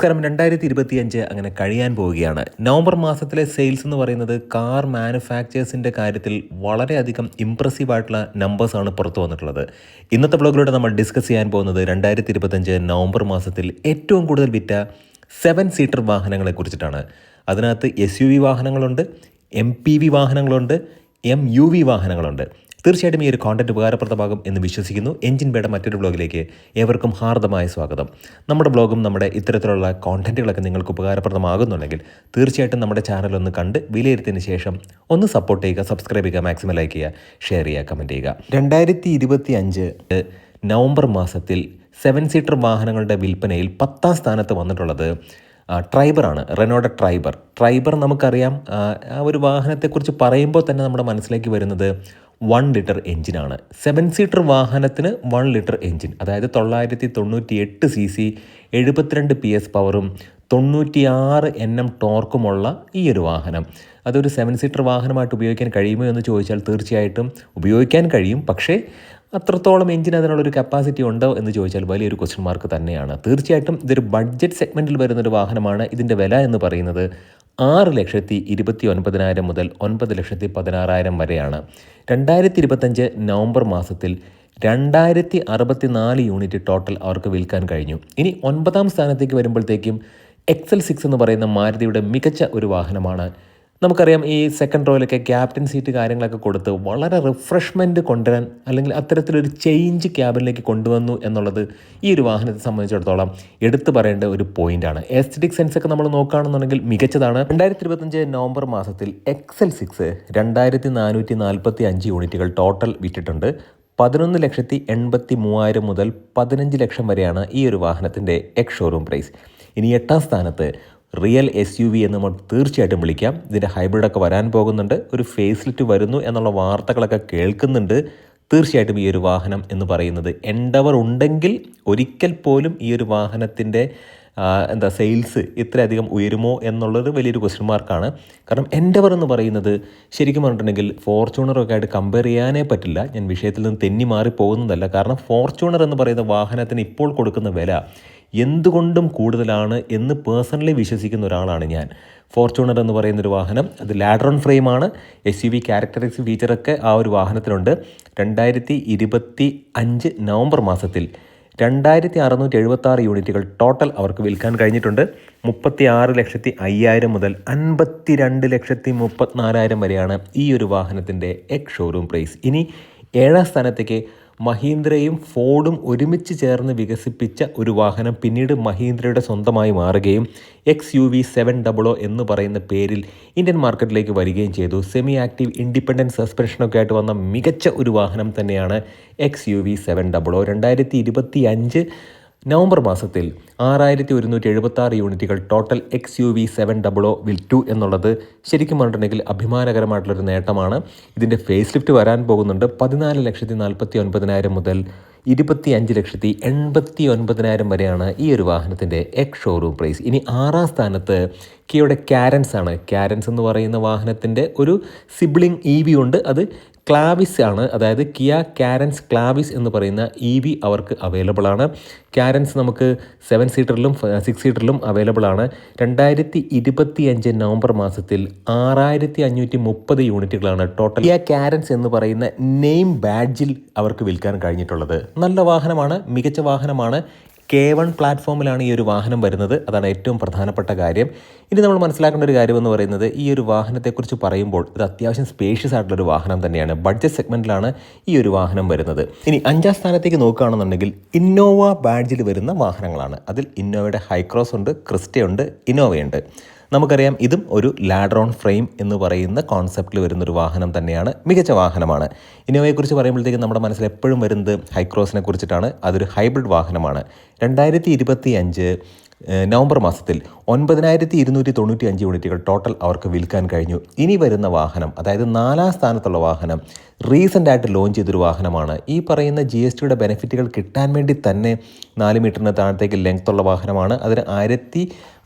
നമസ്കാരം. 2025 അങ്ങനെ കഴിയാൻ പോവുകയാണ്. നവംബർ മാസത്തിലെ സെയിൽസ് എന്ന് പറയുന്നത് കാർ മാനുഫാക്ചേഴ്സിൻ്റെ കാര്യത്തിൽ വളരെയധികം ഇമ്പ്രസീവായിട്ടുള്ള നമ്പേഴ്സാണ് പുറത്തു വന്നിട്ടുള്ളത്. ഇന്നത്തെ ബ്ലോഗിലൂടെ നമ്മൾ ഡിസ്കസ് ചെയ്യാൻ പോകുന്നത് 2025 നവംബർ മാസത്തിൽ ഏറ്റവും കൂടുതൽ വിറ്റ 7 സീറ്റർ വാഹനങ്ങളെ കുറിച്ചിട്ടാണ്. അതിനകത്ത് SUV വാഹനങ്ങളുണ്ട്, MPV വാഹനങ്ങളുണ്ട്, MUV വാഹനങ്ങളുണ്ട്. തീർച്ചയായിട്ടും ഈ ഒരു കോണ്ടന്റ് ഉപകാരപ്രദമാകും എന്ന് വിശ്വസിക്കുന്നു. എഞ്ചിൻ ബേയുടെ മറ്റൊരു ബ്ലോഗിലേക്ക് ഏവർക്കും ഹാർദമായ സ്വാഗതം. നമ്മുടെ ബ്ലോഗും നമ്മുടെ ഇത്തരത്തിലുള്ള കോണ്ടന്റുകളൊക്കെ നിങ്ങൾക്ക് ഉപകാരപ്രദമാകുന്നുണ്ടെങ്കിൽ തീർച്ചയായിട്ടും നമ്മുടെ ചാനൽ ഒന്ന് കണ്ട് വിലയിരുത്തിയതിന് ശേഷം ഒന്ന് സപ്പോർട്ട് ചെയ്യുക, സബ്സ്ക്രൈബ് ചെയ്യുക, മാക്സിമം ലൈക്ക് ചെയ്യുക, ഷെയർ ചെയ്യുക, കമൻറ്റ് ചെയ്യുക. 2025 നവംബർ മാസത്തിൽ 7 സീറ്റർ വാഹനങ്ങളുടെ വിൽപ്പനയിൽ 10ാം സ്ഥാനത്ത് വന്നിട്ടുള്ളത് ട്രൈബറാണ്. റെനോയുടെ ട്രൈബർ നമുക്കറിയാം. ആ ഒരു വാഹനത്തെക്കുറിച്ച് പറയുമ്പോൾ തന്നെ നമ്മുടെ മനസ്സിലേക്ക് വരുന്നത് 1 ലിറ്റർ എഞ്ചിനാണ്. 7 സീറ്റർ വാഹനത്തിന് 1 ലിറ്റർ എഞ്ചിൻ, അതായത് 998 cc, 72 PS പവറും 96 Nm ടോർക്കുമുള്ള ഈ ഒരു വാഹനം അതൊരു 7 സീറ്റർ വാഹനമായിട്ട് ഉപയോഗിക്കാൻ കഴിയുമോ എന്ന് ചോദിച്ചാൽ തീർച്ചയായിട്ടും ഉപയോഗിക്കാൻ കഴിയും. പക്ഷേ അത്രത്തോളം എഞ്ചിൻ അതിനുള്ളൊരു കപ്പാസിറ്റി ഉണ്ടോ എന്ന് ചോദിച്ചാൽ വലിയൊരു ക്വസ്റ്റ്യൻ മാർക്ക് തന്നെയാണ്. തീർച്ചയായിട്ടും ഇതൊരു ബഡ്ജറ്റ് സെഗ്മെൻറ്റിൽ വരുന്നൊരു വാഹനമാണ്. ഇതിൻ്റെ വില എന്ന് പറയുന്നത് 6,29,000 മുതൽ 9,16,000 വരെയാണ്. 2025 നവംബർ മാസത്തിൽ 2064 യൂണിറ്റ് ടോട്ടൽ അവർക്ക് വിൽക്കാൻ കഴിഞ്ഞു. ഇനി 9ാം സ്ഥാനത്തേക്ക് വരുമ്പോഴത്തേക്കും XL6 എന്ന് പറയുന്ന മാരുതിയുടെ മികച്ച ഒരു വാഹനമാണ്. നമുക്കറിയാം ഈ സെക്കൻഡ് റോയിലൊക്കെ ക്യാപ്റ്റൻ സീറ്റ് കാര്യങ്ങളൊക്കെ കൊടുത്ത് വളരെ റിഫ്രഷ്മെൻറ്റ് കൊണ്ടുവരാൻ, അല്ലെങ്കിൽ അത്തരത്തിലൊരു ചേഞ്ച് ക്യാബിനിലേക്ക് കൊണ്ടുവന്നു എന്നുള്ളത് ഈ ഒരു വാഹനത്തെ സംബന്ധിച്ചിടത്തോളം എടുത്തു പറയേണ്ട ഒരു പോയിൻ്റാണ്. എസ്തെറ്റിക് സെൻസ് ഒക്കെ നമ്മൾ നോക്കുകയാണെന്നുണ്ടെങ്കിൽ മികച്ചതാണ്. 2025 നവംബർ മാസത്തിൽ XL6 2445 യൂണിറ്റുകൾ ടോട്ടൽ വിറ്റിട്ടുണ്ട്. 11,83,000 മുതൽ 15 ലക്ഷം വരെയാണ് ഈ ഒരു വാഹനത്തിൻ്റെ ഷോറൂം പ്രൈസ്. ഇനി 8ാം സ്ഥാനത്ത് റിയൽ SUV എന്ന് നമ്മൾ തീർച്ചയായിട്ടും വിളിക്കാം. ഇതിൻ്റെ ഹൈബ്രിഡൊക്കെ വരാൻ പോകുന്നുണ്ട്. ഒരു ഫേസ് ലിഫ്റ്റ് വരുന്നു എന്നുള്ള വാർത്തകളൊക്കെ കേൾക്കുന്നുണ്ട്. തീർച്ചയായിട്ടും ഈ ഒരു വാഹനം എന്ന് പറയുന്നത് എൻഡവർ ഉണ്ടെങ്കിൽ ഒരിക്കൽ പോലും ഈ ഒരു വാഹനത്തിൻ്റെ സെയിൽസ് ഇത്രയധികം ഉയരുമോ എന്നുള്ളത് വലിയൊരു ക്വസ്റ്റ്യൻ മാർക്കാണ്. കാരണം എൻഡവർ എന്ന് പറയുന്നത് ശരിക്കും പറഞ്ഞിട്ടുണ്ടെങ്കിൽ ഫോർച്യൂണറൊക്കെ ആയിട്ട് കമ്പയർ ചെയ്യാനേ പറ്റില്ല. ഞാൻ വിഷയത്തിൽ നിന്ന് തെന്നി മാറി പോകുന്നതല്ല. കാരണം ഫോർച്യൂണർ എന്ന് പറയുന്ന വാഹനത്തിന് ഇപ്പോൾ കൊടുക്കുന്ന വില എന്തുകൊണ്ടും കൂടുതലാണ് എന്ന് പേഴ്സണലി വിശ്വസിക്കുന്ന ഒരാളാണ് ഞാൻ. ഫോർച്യൂണർ എന്ന് പറയുന്നൊരു വാഹനം അത് ലാഡ്രോൺ ഫ്രെയിമാണ്. SUV ക്യാരക്ടറിസ്റ്റിക് ഫീച്ചറൊക്കെ ആ ഒരു വാഹനത്തിനുണ്ട്. 2025 നവംബർ മാസത്തിൽ 2676 യൂണിറ്റുകൾ ടോട്ടൽ അവർക്ക് വിൽക്കാൻ കഴിഞ്ഞിട്ടുണ്ട്. 36,05,000 മുതൽ 52,34,000 വരെയാണ് ഈ ഒരു വാഹനത്തിൻ്റെ ഷോറൂം പ്രൈസ്. ഇനി 7ാം സ്ഥാനത്തേക്ക് മഹീന്ദ്രയും ഫോർഡും ഒരുമിച്ച് ചേർന്ന് വികസിപ്പിച്ച ഒരു വാഹനം പിന്നീട് മഹീന്ദ്രയുടെ സ്വന്തമായി മാറുകയും XUV 700 എന്ന് പറയുന്ന പേരിൽ ഇന്ത്യൻ മാർക്കറ്റിലേക്ക് വരികയും ചെയ്തു. സെമി ആക്റ്റീവ് ഇൻഡിപെൻഡൻറ്റ് സസ്പെൻഷനൊക്കെ ആയിട്ട് വന്ന മികച്ച ഒരു വാഹനം തന്നെയാണ് XUV 700. 2025 നവംബർ മാസത്തിൽ 6,176 യൂണിറ്റുകൾ ടോട്ടൽ XUV 700 വിറ്റു എന്നുള്ളത് ശരിക്കും പറഞ്ഞിട്ടുണ്ടെങ്കിൽ അഭിമാനകരമായിട്ടുള്ളൊരു നേട്ടമാണ്. ഇതിൻ്റെ ഫേസ് ലിഫ്റ്റ് വരാൻ പോകുന്നുണ്ട്. 14,49,000 മുതൽ 25,89,000 വരെയാണ് ഈ ഒരു വാഹനത്തിൻ്റെ ഷോറൂം പ്രൈസ്. ഇനി 6ാം സ്ഥാനത്ത് കിയയുടെ കാരൻസ് ആണ്. കാരൻസ് എന്ന് പറയുന്ന വാഹനത്തിൻ്റെ ഒരു സിബ്ലിംഗ് EV ഉണ്ട്. അത് ക്ലാവിസ് ആണ്. അതായത് കിയ കാരൻസ് ക്ലാവിസ് എന്ന് പറയുന്ന EV അവർക്ക് അവൈലബിൾ ആണ്. കാരൻസ് നമുക്ക് 7 സീറ്ററിലും 6 സീറ്ററിലും അവൈലബിൾ ആണ്. 2025 നവംബർ മാസത്തിൽ 6,530 യൂണിറ്റുകളാണ് ടോട്ടൽ കിയ കാരൻസ് എന്ന് പറയുന്ന നെയിം ബാഡ്ജിൽ അവർക്ക് വിൽക്കാൻ കഴിഞ്ഞിട്ടുള്ളത്. നല്ല വാഹനമാണ്, മികച്ച വാഹനമാണ്. K1 പ്ലാറ്റ്ഫോമിലാണ് ഈ ഒരു വാഹനം വരുന്നത്. അതാണ് ഏറ്റവും പ്രധാനപ്പെട്ട കാര്യം. ഇനി നമ്മൾ മനസ്സിലാക്കേണ്ട ഒരു കാര്യം എന്ന് പറയുന്നത് ഈ ഒരു വാഹനത്തെക്കുറിച്ച് പറയുമ്പോൾ ഇത് അത്യാവശ്യം സ്പേഷ്യസ് ആയിട്ടുള്ളൊരു വാഹനം തന്നെയാണ്. ബഡ്ജറ്റ് സെഗ്മെൻറ്റിലാണ് ഈ ഒരു വാഹനം വരുന്നത്. ഇനി 5ാം സ്ഥാനത്തേക്ക് നോക്കുകയാണെന്നുണ്ടെങ്കിൽ ഇന്നോവ ബാഡ്ജിൽ വരുന്ന വാഹനങ്ങളാണ്. അതിൽ ഇന്നോവയുടെ ഹൈക്രോസ് ഉണ്ട്, ക്രിസ്റ്റയുണ്ട്, ഇന്നോവയുണ്ട്. നമുക്കറിയാം ഇതും ഒരു ലാഡ്രോൺ ഫ്രെയിം എന്ന് പറയുന്ന കോൺസെപ്റ്റിൽ വരുന്നൊരു വാഹനം തന്നെയാണ്. മികച്ച വാഹനമാണ്. ഇന്നോവയെക്കുറിച്ച് പറയുമ്പോഴത്തേക്കും നമ്മുടെ മനസ്സിൽ എപ്പോഴും വരുന്നത് ഹൈക്രോസിനെ കുറിച്ചിട്ടാണ്. അതൊരു ഹൈബ്രിഡ് വാഹനമാണ്. 2025 നവംബർ മാസത്തിൽ 9,295 യൂണിറ്റുകൾ ടോട്ടൽ അവർക്ക് വിൽക്കാൻ കഴിഞ്ഞു. ഇനി വരുന്ന വാഹനം, അതായത് 4ാം സ്ഥാനത്തുള്ള വാഹനം, റീസെൻ്റായിട്ട് ലോഞ്ച് ചെയ്തൊരു വാഹനമാണ്. ഈ പറയുന്ന GSTയുടെ ബെനിഫിറ്റുകൾ കിട്ടാൻ വേണ്ടി തന്നെ 4 മീറ്ററിന് താഴത്തേക്ക് ലെങ്ത്തുള്ള വാഹനമാണ്. അതിന്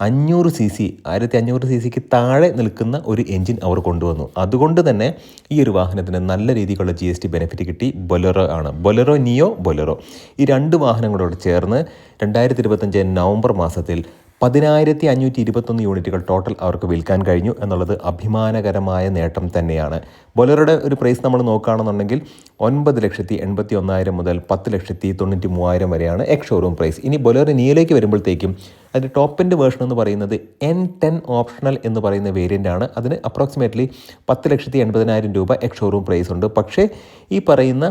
1500 cc താഴെ നിൽക്കുന്ന ഒരു എൻജിൻ അവർ കൊണ്ടുവന്നു. അതുകൊണ്ട് തന്നെ ഈ ഒരു വാഹനത്തിന് നല്ല രീതിക്കുള്ള GST ബെനിഫിറ്റ് കിട്ടി. ബൊലെറോ ആണ്. ബൊലെറോ ഈ 2 വാഹനങ്ങളോട് ചേർന്ന് 2025 നവംബർ മാസത്തിൽ 10,521 യൂണിറ്റുകൾ ടോട്ടൽ അവർക്ക് വിൽക്കാൻ കഴിഞ്ഞു എന്നുള്ളത് അഭിമാനകരമായ നേട്ടം തന്നെയാണ്. ബൊലേറോയുടെ ഒരു പ്രൈസ് നമ്മൾ നോക്കുകയാണെന്നുണ്ടെങ്കിൽ 9,81,000 മുതൽ 10,93,000 വരെയാണ് എക്സ് ഷോറൂം പ്രൈസ്. ഇനി ബൊലേറോ നിയോയിലേക്ക് വരുമ്പോഴത്തേക്കും അതിൻ്റെ ടോപ്പ് എൻഡ് വേർഷൻ എന്ന് പറയുന്നത് N10 ഓപ്ഷണൽ എന്ന് പറയുന്ന വേരിയൻ്റ് ആണ്. അതിന് അപ്രോക്സിമേറ്റ്ലി 10,80,000 രൂപ എക്സ് ഷോറൂം പ്രൈസ് ഉണ്ട്. പക്ഷേ ഈ പറയുന്ന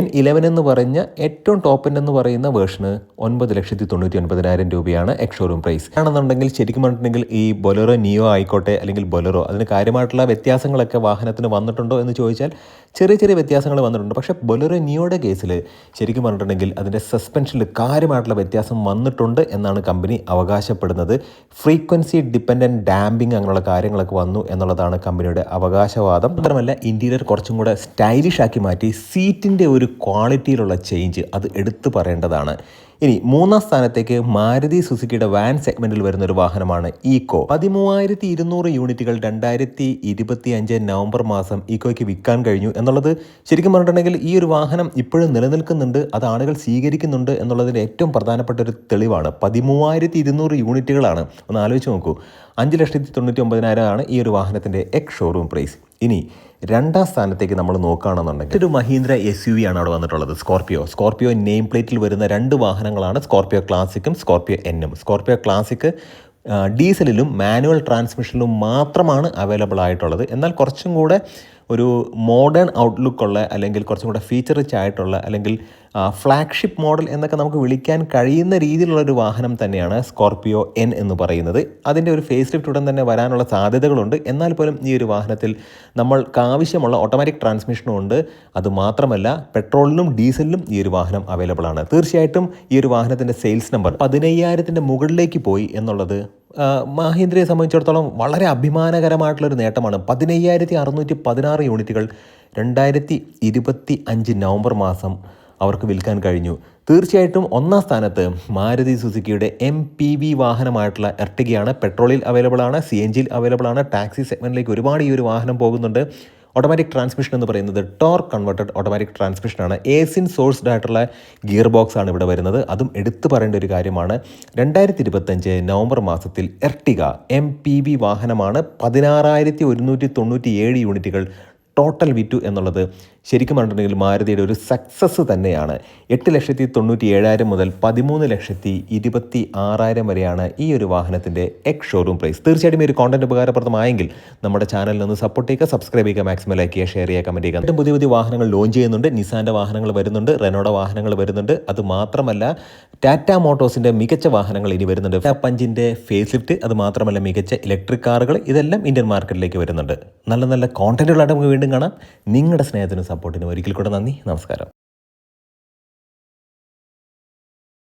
N11 എന്ന് പറഞ്ഞ ഏറ്റവും ടോപ്പ് എൻഡ് എന്ന് പറയുന്ന വേർഷന് 9,99,000 രൂപയാണ് എക്സ് ഷോറൂം പ്രൈസ്. ആണെന്നുണ്ടെങ്കിൽ ശരിക്കും പറഞ്ഞിട്ടുണ്ടെങ്കിൽ ഈ ബൊലേറോ നിയോ ആയിക്കോട്ടെ അല്ലെങ്കിൽ ബൊലേറോ അതിന് കാര്യമായിട്ടുള്ള വ്യത്യാസങ്ങളൊക്കെ വാഹനത്തിന് വന്നിട്ടുണ്ടോ എന്ന് ചോദിച്ചാൽ ചെറിയ ചെറിയ വ്യത്യാസങ്ങൾ വന്നിട്ടുണ്ട്. പക്ഷേ ബൊലേറോ നിയോയുടെ കേസിൽ ശരിക്കും പറഞ്ഞിട്ടുണ്ടെങ്കിൽ അതിൻ്റെ സസ്പെൻഷനിൽ കാര്യമായിട്ടുള്ള വ്യത്യാസം വന്നിട്ടുണ്ട് എന്നാണ് കമ്പനി അവകാശപ്പെടുന്നത്. ഫ്രീക്വൻസി ഡിപ്പെൻഡൻറ്റ് ഡാമ്പിങ് അങ്ങനെയുള്ള കാര്യങ്ങളൊക്കെ വന്നു എന്നുള്ളതാണ് കമ്പനിയുടെ അവകാശവാദം. മാത്രമല്ല ഇൻറ്റീരിയർ കുറച്ചും കൂടെ സ്റ്റൈലിഷ് ആക്കി മാറ്റി സീറ്റിൻ്റെ ഒരു ക്വാളിറ്റിയിലുള്ള ചേഞ്ച് അത് എടുത്തു പറയേണ്ടതാണ്. ഇനി മൂന്നാം സ്ഥാനത്തേക്ക് മാരുതി സുസുക്കിയുടെ വാൻ സെഗ്മെൻറ്റിൽ വരുന്ന ഒരു വാഹനമാണ് ഈക്കോ. 13,200 യൂണിറ്റുകൾ 2025 നവംബർ മാസം ഈക്കോയ്ക്ക് വിൽക്കാൻ കഴിഞ്ഞു എന്നുള്ളത് ശരിക്കും പറഞ്ഞിട്ടുണ്ടെങ്കിൽ ഈ ഒരു വാഹനം ഇപ്പോഴും നിലനിൽക്കുന്നുണ്ട്, അത് ആളുകൾ സ്വീകരിക്കുന്നുണ്ട് എന്നുള്ളതിൻ്റെ ഏറ്റവും പ്രധാനപ്പെട്ട ഒരു തെളിവാണ്. 13,200 യൂണിറ്റുകളാണ്. ഒന്ന് ആലോചിച്ച് നോക്കൂ. 5,99,000 ആണ് ഈ ഒരു വാഹനത്തിൻ്റെ എക്സ് ഷോറൂം പ്രൈസ്. ഇനി രണ്ടാം സ്ഥാനത്തേക്ക് നമ്മൾ നോക്കുകയാണെന്നുണ്ടെങ്കിൽ ഒരു മഹീന്ദ്ര SUV ആണ് അവിടെ വന്നിട്ടുള്ളത്. സ്കോർപിയോ നെയിം പ്ലേറ്റിൽ വരുന്ന 2 വാഹനങ്ങളാണ് സ്കോർപിയോ ക്ലാസിക്കും സ്കോർപിയോ Nഉം. സ്കോർപിയോ ക്ലാസിക് ഡീസലിലും മാനുവൽ ട്രാൻസ്മിഷനിലും മാത്രമാണ് അവൈലബിൾ ആയിട്ടുള്ളത്. എന്നാൽ കുറച്ചും കൂടെ ഒരു മോഡേൺ ഔട്ട്ലുക്കുള്ള അല്ലെങ്കിൽ കുറച്ചും കൂടെ ഫീച്ചർ റിച്ച് ആയിട്ടുള്ള അല്ലെങ്കിൽ ഫ്ലാഗ്ഷിപ്പ് മോഡൽ എന്നൊക്കെ നമുക്ക് വിളിക്കാൻ കഴിയുന്ന രീതിയിലുള്ളൊരു വാഹനം തന്നെയാണ് സ്കോർപിയോ N എന്ന് പറയുന്നത്. അതിൻ്റെ ഒരു ഫേസ് ലിഫ്റ്റ് ഉടൻ തന്നെ വരാനുള്ള സാധ്യതകളുണ്ട്. എന്നാൽ പോലും ഈ ഒരു വാഹനത്തിൽ നമ്മൾക്ക് ആവശ്യമുള്ള ഓട്ടോമാറ്റിക് ട്രാൻസ്മിഷനും ഉണ്ട്. അതുമാത്രമല്ല പെട്രോളിനും ഡീസലിനും ഈ ഒരു വാഹനം അവൈലബിൾ ആണ്. തീർച്ചയായിട്ടും ഈ ഒരു വാഹനത്തിൻ്റെ സെയിൽസ് നമ്പർ 15,000 മുകളിലേക്ക് പോയി എന്നുള്ളത് മഹീന്ദ്രയെ സംബന്ധിച്ചിടത്തോളം വളരെ അഭിമാനകരമായിട്ടുള്ളൊരു നേട്ടമാണ്. 15,616 യൂണിറ്റുകൾ 2025 നവംബർ മാസം അവർക്ക് വിൽക്കാൻ കഴിഞ്ഞു. തീർച്ചയായിട്ടും ഒന്നാം സ്ഥാനത്ത് മാരുതി സുസുക്കിയുടെ MPV വാഹനമായിട്ടുള്ള എർട്ടിഗയാണ്. പെട്രോളിൽ അവൈലബിൾ ആണ്, CNGയിൽ അവൈലബിൾ ആണ്. ടാക്സി സെഗ്മെൻറ്റിലേക്ക് ഒരുപാട് ഈ ഒരു വാഹനം പോകുന്നുണ്ട്. ഓട്ടോമാറ്റിക് ട്രാൻസ്മിഷൻ എന്ന് പറയുന്നത് ടോർക്ക് കൺവേർട്ടഡ് ഓട്ടോമാറ്റിക് ട്രാൻസ്മിഷനാണ്. ASIN സോഴ്സ്ഡ് ആയിട്ടുള്ള ഗിയർ ബോക്സ് ആണ് ഇവിടെ വരുന്നത്. അതും എടുത്തു പറയേണ്ട ഒരു കാര്യമാണ്. 2025 നവംബർ മാസത്തിൽ എർട്ടിഗ MPV വാഹനമാണ്. 16,197 യൂണിറ്റുകൾ ടോട്ടൽ വിറ്റു എന്നുള്ളത് ശരിക്കും പറഞ്ഞിട്ടുണ്ടെങ്കിൽ മാരുതിയുടെ ഒരു സക്സസ് തന്നെയാണ്. 8,97,000 മുതൽ 13,26,000 വരെയാണ് ഈ ഒരു വാഹനത്തിൻ്റെ എക്സ് ഷോറൂം പ്രൈസ്. തീർച്ചയായിട്ടും ഈ ഒരു കോണ്ടന്റ് ഉപകാരപ്രദമായെങ്കിൽ നമ്മുടെ ചാനലിൽ ഒന്ന് സപ്പോർട്ട് ചെയ്യുക, സബ്സ്ക്രൈബ് ചെയ്യുക, മാക്സിമം ലൈക്ക് ചെയ്യുക, ഷെയർ ചെയ്യുക, കമൻറ്റ് ചെയ്യുക. പുതിയ പുതിയ വാഹനങ്ങൾ ലോഞ്ച് ചെയ്യുന്നുണ്ട്. നിസാൻ്റെ വാഹനങ്ങൾ വരുന്നുണ്ട്, റെനോയുടെ വാഹനങ്ങൾ വരുന്നുണ്ട്. അതുമാത്രമല്ല ടാറ്റ മോട്ടോഴ്സിൻ്റെ മികച്ച വാഹനങ്ങൾ ഇനി വരുന്നുണ്ട്. പഞ്ചിൻ്റെ ഫേസ് ലിഫ്റ്റ്, അതുമാത്രമല്ല മികച്ച ഇലക്ട്രിക് കാറുകൾ, ഇതെല്ലാം ഇന്ത്യൻ മാർക്കറ്റിലേക്ക് വരുന്നുണ്ട്. നല്ല നല്ല കോണ്ടന്റുകളായിട്ട് നമുക്ക് വീണ്ടും കാണാം. നിങ്ങളുടെ സ്നേഹത്തിനും സപ്പോർട്ടിനും ഒരിക്കൽ കൂടെ നന്ദി. നമസ്കാരം.